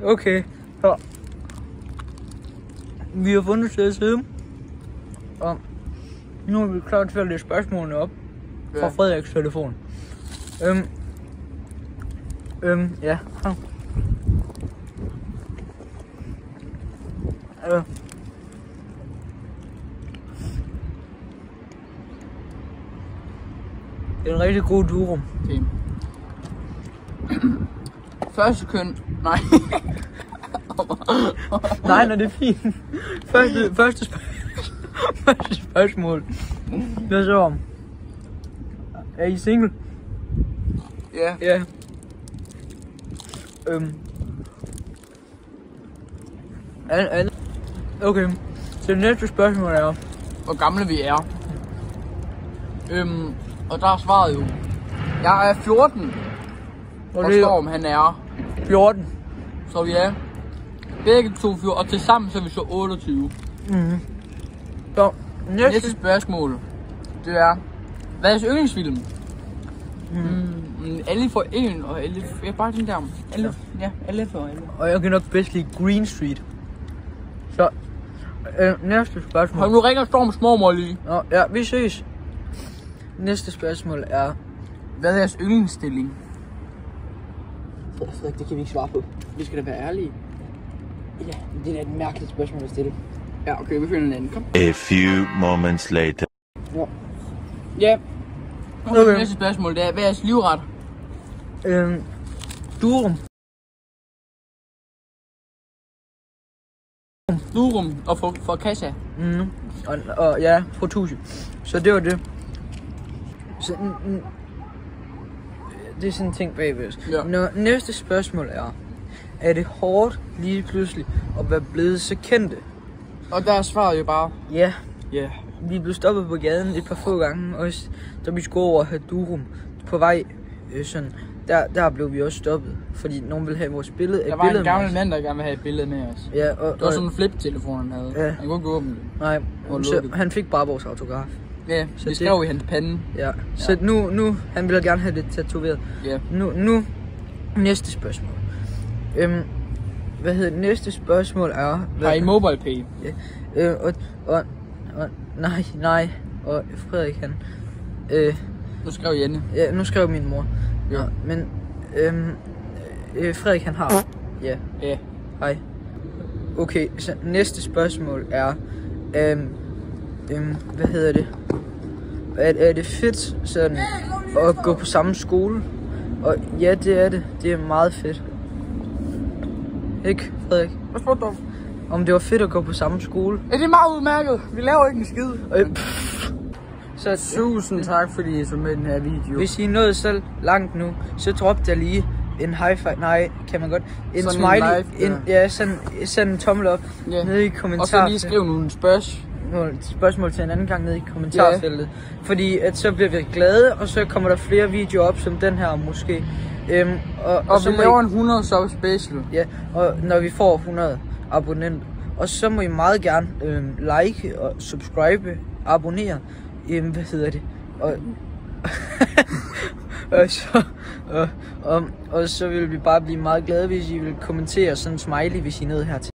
Okay, så. Vi har fundet til at sidde. Og nu er vi klar til at læse spørgsmålene op fra Frederiks telefon. Ja. Det er en rigtig god durum. Okay. Første køn. Nej. Nej, det er fint. Første spørgsmål. Hvad så om? Er I single? Ja. Ja. Okay. Så det næste spørgsmål er... Hvor gamle vi er. Og der er svaret jo. Jeg er 14. Og Storm han er 14. Så vi er begge to 14, og til sammen så er vi så 28. Så næste spørgsmål, det er, hvad er jeres yndlingsfilm? Alle for en, og alle, jeg bare den der, alle for alle. Og jeg kan nok bedst lide Green Street. Så, næste spørgsmål. Hold nu ringer Storms mormor lige. Nå, ja, vi ses. Næste spørgsmål er... Hvad er jeres yndlingsstilling? Frederik, det kan vi ikke svare på. Vi skal da være ærlige. Ja, det er et mærkeligt spørgsmål at stille. Ja, okay, vi finder en anden. Kom. A few moments later. Ja. Okay. Næste spørgsmål, det er, hvad er jeres livret? Durum. Durum og for Kassa. Og ja, Frutusi. Så det var det. Så, det er sådan en ting bagved os. Ja. Næste spørgsmål er det hårdt lige pludselig at være blevet så kendte? Og der er svaret jo bare... Ja. Ja. Vi blev stoppet på gaden et par få gange, også da vi skulle over have Durum på vej sådan. Der blev vi også stoppet, fordi nogen ville have vores billede. Der var en gammel mand, der gerne ville have et billede med os. Ja, det var sådan en flip-telefon, han havde. Ja. Han kunne ikke åbne det. Nej, så han fik bare vores autograf. Ja, så det skrev i hans pande. Ja, så nu, han ville gerne have det tatoveret. Ja. Nu, næste spørgsmål. Hvad hedder det? Næste spørgsmål er... Har I MobilePay? Ja, nej, og Frederik han... Nu skrev Janne. Ja, nu skrev min mor. Ja. Men, Frederik han har... Ja. Ja. Hej. Okay, så næste spørgsmål er... hvad hedder det? Er det fedt sådan at gå på samme skole? Og ja, det er det. Det er meget fedt. Ikke, Frederik? Hvad spurgte du? Om det var fedt at gå på samme skole? Ja, det er meget udmærket. Vi laver ikke en skid. Så tusind tak, fordi I så med den her video. Hvis I er nået selv langt nu, så drop der lige en high five. Nej, kan man godt. En sådan smiley. En live, send en tommel op nede i kommentarer. Og så lige skriv nogle spørgsmål til en anden gang nede i kommentarfeltet. Fordi at så bliver vi glade, og så kommer der flere videoer op som den her måske. Og så vi laver en 100 sub special. Ja, og når vi får 100 abonnenter. Og så må I meget gerne like og subscribe, abonnere. Hvad hedder det? Og så vil vi bare blive meget glade, hvis I vil kommentere sådan en smiley, hvis I er nede hertil.